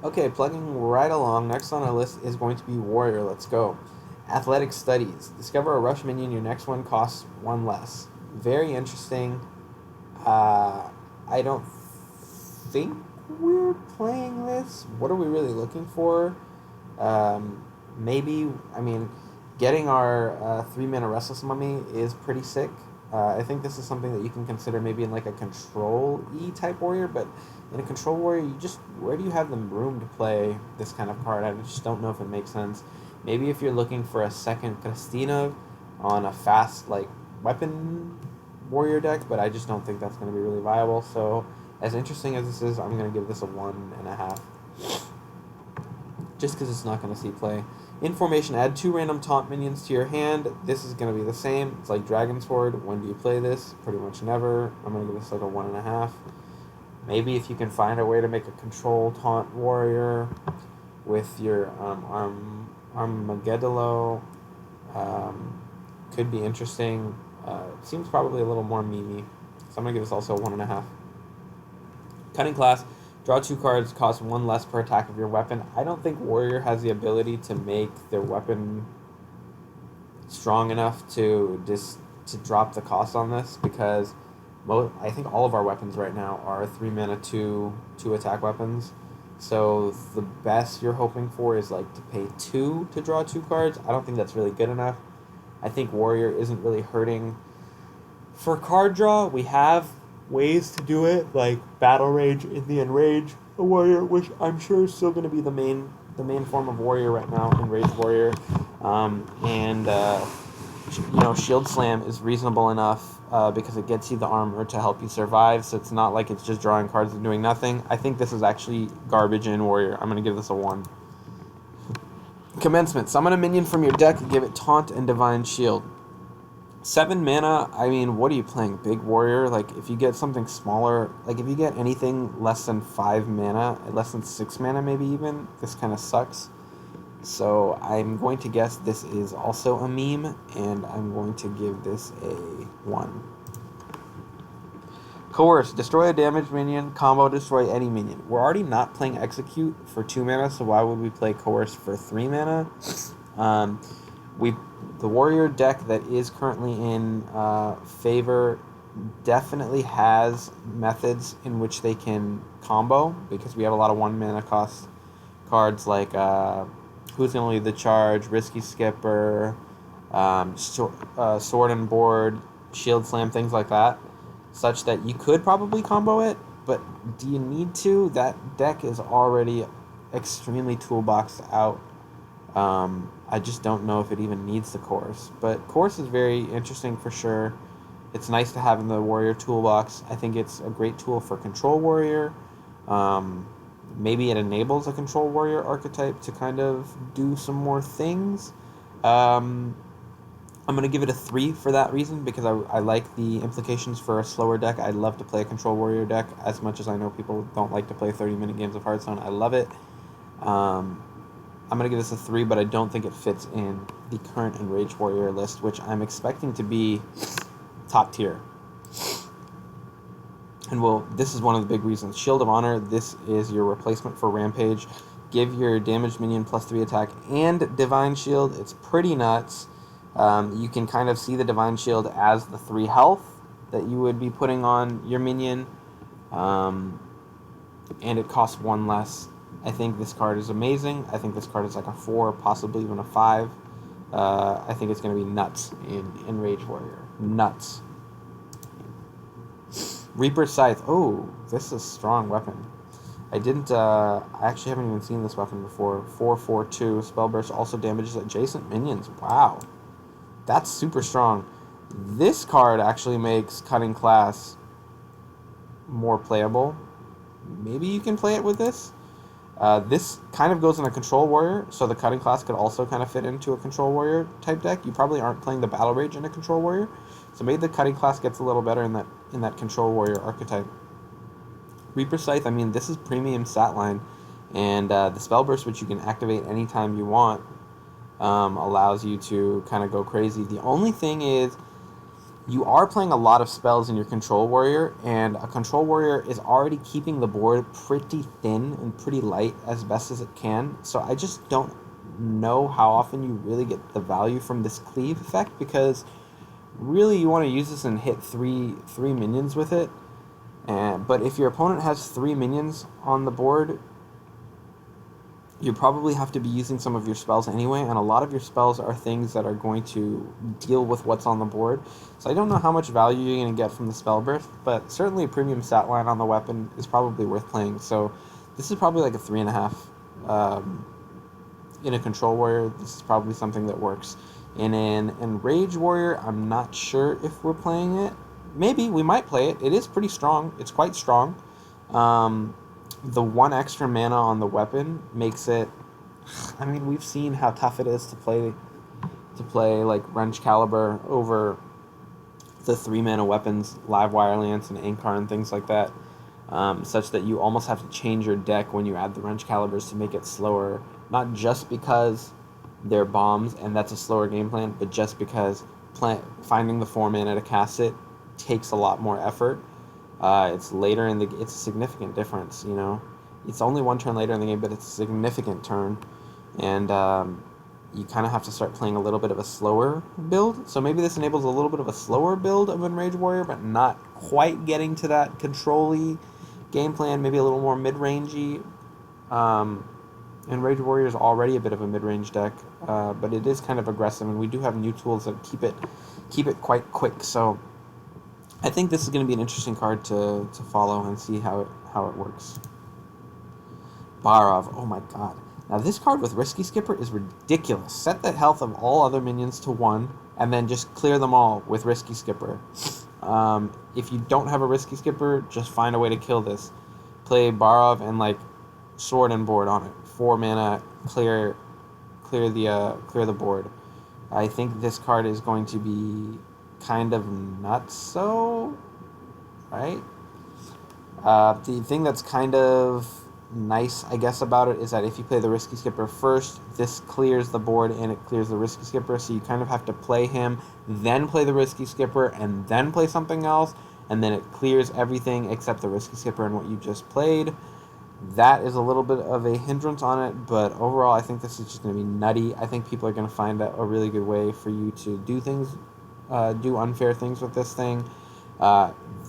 Okay, plugging right along. Next on our list is going to be Warrior. Let's go. Athletic Studies. Discover a rush minion. Your next one costs one less. Very interesting. I don't think we're playing this. What are we really looking for? Maybe, I mean, getting our 3 mana Restless Mummy is pretty sick. I think this is something that you can consider maybe in like a control E type warrior, but in a control warrior, where do you have the room to play this kind of card? I just don't know if it makes sense. Maybe if you're looking for a second Christina on a fast like weapon warrior deck, but I just don't think that's going to be really viable. So, as interesting as this is, I'm going to give this a 1.5. Just because it's not going to see play. In formation, add 2 random taunt minions to your hand. This is going to be the same. It's like Dragon Sword. When do you play this? Pretty much never. I'm going to give this like a 1.5. Maybe if you can find a way to make a control taunt warrior with your Armageddalo, could be interesting. Seems probably a little more memey. So I'm going to give this also a 1.5. Cunning Class. Draw 2 cards, cost 1 less per attack of your weapon. I don't think Warrior has the ability to make their weapon strong enough to drop the cost on this, because I think all of our weapons right now are 3 mana 2 attack weapons. So the best you're hoping for is like to pay 2 to draw 2 cards. I don't think that's really good enough. I think Warrior isn't really hurting. For card draw, we have ways to do it, like Battle Rage, Indian Rage, a warrior, which I'm sure is still going to be the main form of warrior right now, Enraged Warrior, Shield Slam is reasonable enough because it gets you the armor to help you survive, so it's not like it's just drawing cards and doing nothing. I think this is actually garbage in Warrior. I'm going to give this a 1. Commencement. Summon a minion from your deck and give it Taunt and Divine Shield. 7 mana, I mean, what are you playing? Big Warrior? Like, if you get something smaller, like, if you get anything less than 5 mana, less than 6 mana maybe even, this kind of sucks. So, I'm going to guess this is also a meme, and I'm going to give this a 1. Coerce. Destroy a damaged minion, combo destroy any minion. We're already not playing Execute for 2 mana, so why would we play Coerce for 3 mana? The warrior deck that is currently in favor definitely has methods in which they can combo, because we have a lot of 1 mana cost cards like Who's Gonna Lead the Charge, Risky Skipper, Sword and Board, Shield Slam, things like that, such that you could probably combo it, but do you need to? That deck is already extremely toolboxed out. I just don't know if it even needs the Course. But Course is very interesting for sure. It's nice to have in the Warrior toolbox. I think it's a great tool for Control Warrior. Maybe it enables a Control Warrior archetype to kind of do some more things. I'm going to give it a 3 for that reason, because I like the implications for a slower deck. I love to play a Control Warrior deck, as much as I know people don't like to play 30-minute games of Hearthstone. I love it. I'm going to give this a 3, but I don't think it fits in the current Enraged Warrior list, which I'm expecting to be top tier. And this is one of the big reasons. Shield of Honor, this is your replacement for Rampage. Give your damaged minion +3 attack and Divine Shield. It's pretty nuts. You can kind of see the Divine Shield as the 3 health that you would be putting on your minion. And it costs 1 less. I think this card is amazing. I think this card is like a 4, possibly even a 5. I think it's going to be nuts in Enraged Warrior. Nuts. Reaper's Scythe. Oh, this is a strong weapon. I actually haven't even seen this weapon before. 4/4/2. Spell Burst also damages adjacent minions. Wow. That's super strong. This card actually makes Cutting Class more playable. Maybe you can play it with this. This kind of goes in a Control Warrior, so the Cutting Class could also kind of fit into a Control Warrior type deck. You probably aren't playing the Battle Rage in a Control Warrior, so maybe the Cutting Class gets a little better in that Control Warrior archetype. Reaper Scythe, I mean, this is premium stat line, and the Spell Burst, which you can activate anytime you want, allows you to kind of go crazy. The only thing is, You are playing a lot of spells in your control warrior, and a control warrior is already keeping the board pretty thin and pretty light as best as it can. So I just don't know how often you really get the value from this cleave effect, because really you want to use this and hit three minions with it. But if your opponent has 3 minions on the board, you probably have to be using some of your spells anyway, and a lot of your spells are things that are going to deal with what's on the board. So I don't know how much value you're going to get from the spell burst, but certainly a premium stat line on the weapon is probably worth playing. So this is probably like a 3.5. In a control warrior, this is probably something that works. In an enrage warrior, I'm not sure if we're playing it. Maybe we might play it. It is pretty strong. It's quite strong. The 1 extra mana on the weapon makes it. I mean, we've seen how tough it is to play like Wrench Caliber over the 3 mana weapons, Live Wire Lance and Ankar and things like that, such that you almost have to change your deck when you add the Wrench Calibers to make it slower. Not just because they're bombs and that's a slower game plan, but just because finding the 4 mana to cast it takes a lot more effort. It's later in the. It's a significant difference, you know. It's only 1 turn later in the game, but it's a significant turn, and you kind of have to start playing a little bit of a slower build. So maybe this enables a little bit of a slower build of Enrage Warrior, but not quite getting to that control-y game plan. Maybe a little more mid-rangey. Enrage Warrior is already a bit of a mid-range deck, but it is kind of aggressive, and we do have new tools that keep it quite quick. So I think this is going to be an interesting card to follow and see how it works. Barov, oh my god. Now this card with Risky Skipper is ridiculous. Set the health of all other minions to 1, and then just clear them all with Risky Skipper. If you don't have a Risky Skipper, just find a way to kill this. Play Barov and like Sword and Board on it. 4 mana, clear the board. I think this card is going to be kind of nuts, so right? The thing that's kind of nice, I guess, about it is that if you play the Risky Skipper first, this clears the board and it clears the Risky Skipper, so you kind of have to play him, then play the Risky Skipper, and then play something else, and then it clears everything except the Risky Skipper and what you just played. That is a little bit of a hindrance on it, but overall I think this is just going to be nutty. I think people are going to find a really good way for you to do things, do unfair things with this thing.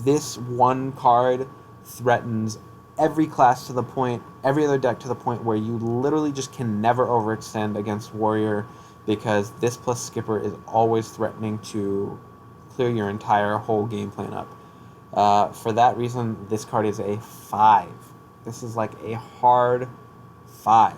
This one card threatens every class to the point, every other deck to the point where you literally just can never overextend against Warrior, because this plus Skipper is always threatening to clear your entire whole game plan up. For that reason, this card is a 5. This is like a hard 5.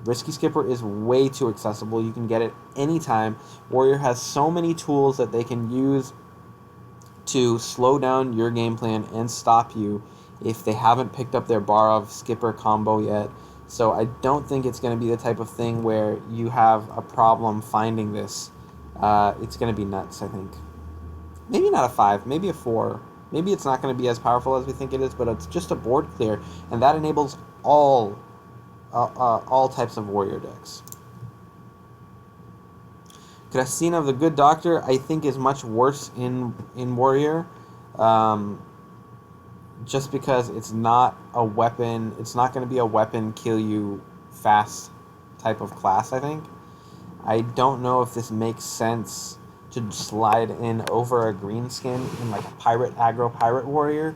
Risky Skipper is way too accessible. You can get it anytime. Warrior has so many tools that they can use to slow down your game plan and stop you if they haven't picked up their Barov Skipper combo yet. So I don't think it's going to be the type of thing where you have a problem finding this. It's going to be nuts, I think. Maybe not a 5, maybe a 4. Maybe it's not going to be as powerful as we think it is, but it's just a board clear, and that enables all types of Warrior decks. Cristina of the Good Doctor, I think, is much worse in Warrior, just because it's not a weapon. It's not going to be a weapon kill you fast type of class, I think. I don't know if this makes sense to slide in over a green skin in like a aggro pirate warrior.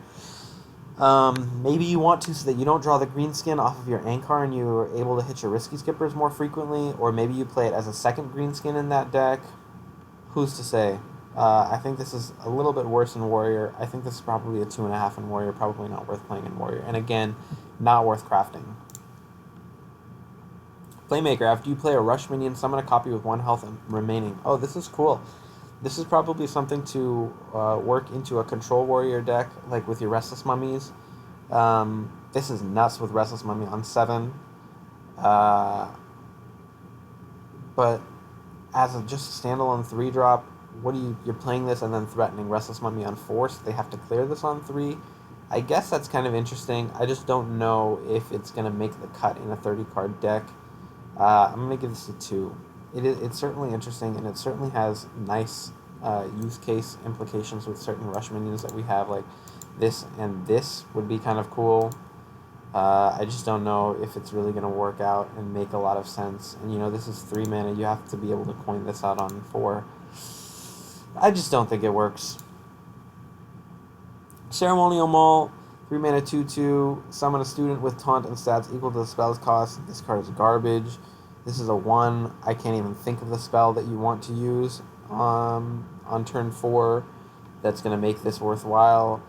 Maybe you want to, so that you don't draw the green skin off of your Ankar and you are able to hit your Risky Skippers more frequently, or maybe you play it as a second green skin in that deck. Who's to say? I think this is a little bit worse in Warrior. I think this is probably a 2.5 in Warrior, probably not worth playing in Warrior. And again, not worth crafting. Playmaker, after you play a rush minion, summon a copy with 1 health remaining. Oh, this is cool. This is probably something to work into a control warrior deck, like with your Restless Mummies. This is nuts with Restless Mummy on 7. But as just a standalone 3-drop, you're playing this and then threatening Restless Mummy on 4, so they have to clear this on 3. I guess that's kind of interesting. I just don't know if it's going to make the cut in a 30-card deck. I'm going to give this a 2. It's certainly interesting, and it certainly has nice use case implications with certain rush minions that we have, like this and this would be kind of cool. I just don't know if it's really going to work out and make a lot of sense. And, you know, this is 3 mana. You have to be able to coin this out on 4. I just don't think it works. Ceremonial Maul, 3 mana 2/2. Summon a student with taunt and stats equal to the spell's cost. This card is garbage. This is a 1. I can't even think of the spell that you want to use on turn 4 that's going to make this worthwhile.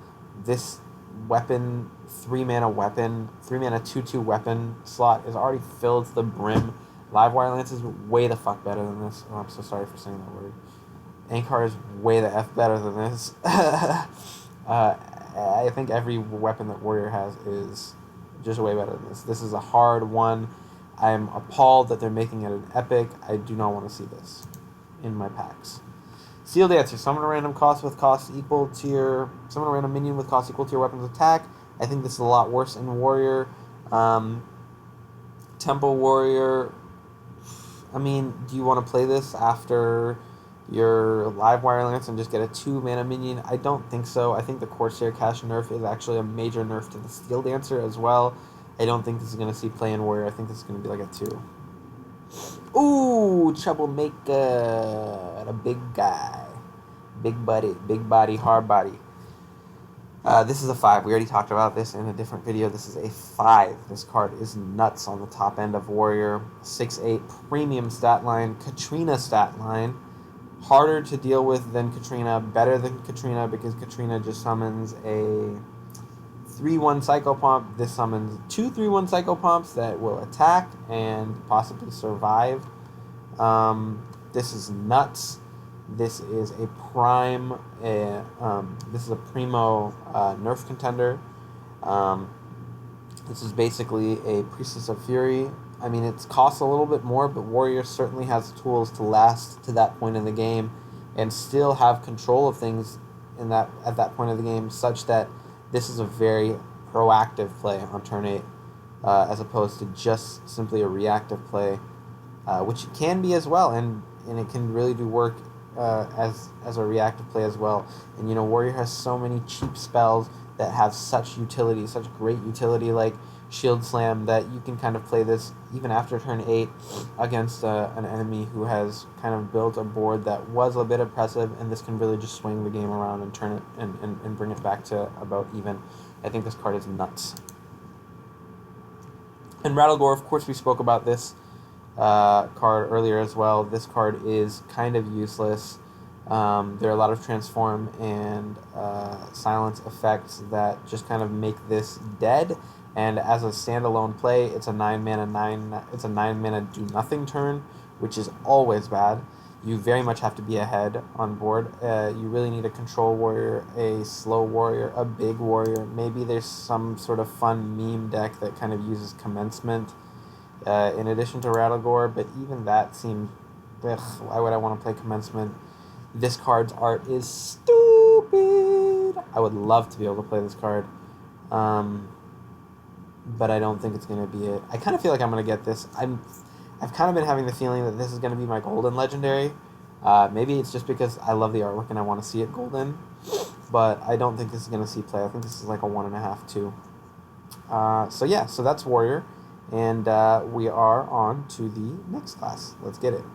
This weapon, 3 mana weapon, 3 mana 2/2 weapon slot is already filled to the brim. Livewire Lance is way the fuck better than this. Oh, I'm so sorry for saying that word. Ankar is way the F better than this. I think every weapon that Warrior has is just way better than this. This is a hard one. I'm appalled that they're making it an epic. I do not want to see this in my packs. Sealed Answer. Summon a random cost with cost equal to your... Summon a random minion with cost equal to your weapon's attack. I think this is a lot worse in Warrior. Temple Warrior... I mean, do you want to play this after your Livewire Lance and just get a 2 mana minion? I don't think so. I think the Corsair Cash nerf is actually a major nerf to the Steel Dancer as well. I don't think this is going to see play in Warrior. I think this is going to be like a 2. Ooh, Troublemaker. A big guy. Big body, hard body. This is a 5. We already talked about this in a different video. This is a 5. This card is nuts on the top end of Warrior. 6/8 premium stat line. Katrina stat line. Harder to deal with than Katrina. Better than Katrina because Katrina just summons a 3/1 Psychopomp. This summons 2 3/1 Psychopomps that will attack and possibly survive. This is nuts. This is a prime. This is a primo nerf contender. This is basically a Priestess of Fury. I mean, it costs a little bit more, but Warrior certainly has the tools to last to that point in the game and still have control of things at that point of the game, such that this is a very proactive play on turn 8, as opposed to just simply a reactive play, which it can be as well, and it can really do work as a reactive play as well. And, you know, Warrior has so many cheap spells that have such utility, such great utility, like Shield Slam, that you can kind of play this even after turn 8 against an enemy who has kind of built a board that was a bit oppressive, and this can really just swing the game around and turn it and bring it back to about even. I think this card is nuts. And Rattlegore, of course, we spoke about this card earlier as well. This card is kind of useless. There are a lot of transform and silence effects that just kind of make this dead. And as a standalone play, it's a 9 mana do nothing turn, which is always bad. You very much have to be ahead on board. You really need a control warrior, a slow warrior, a big warrior. Maybe there's some sort of fun meme deck that kind of uses commencement in addition to Rattlegore, but even that seems, why would I want to play commencement? This card's art is stupid. I would love to be able to play this card, but I don't think it's going to be it. I kind of feel like I'm going to get this. I've kind of been having the feeling that this is going to be my golden legendary. Maybe it's just because I love the artwork and I want to see it golden, but I don't think this is going to see play. I think this is like a 1.5, 2. So that's Warrior, and we are on to the next class. Let's get it.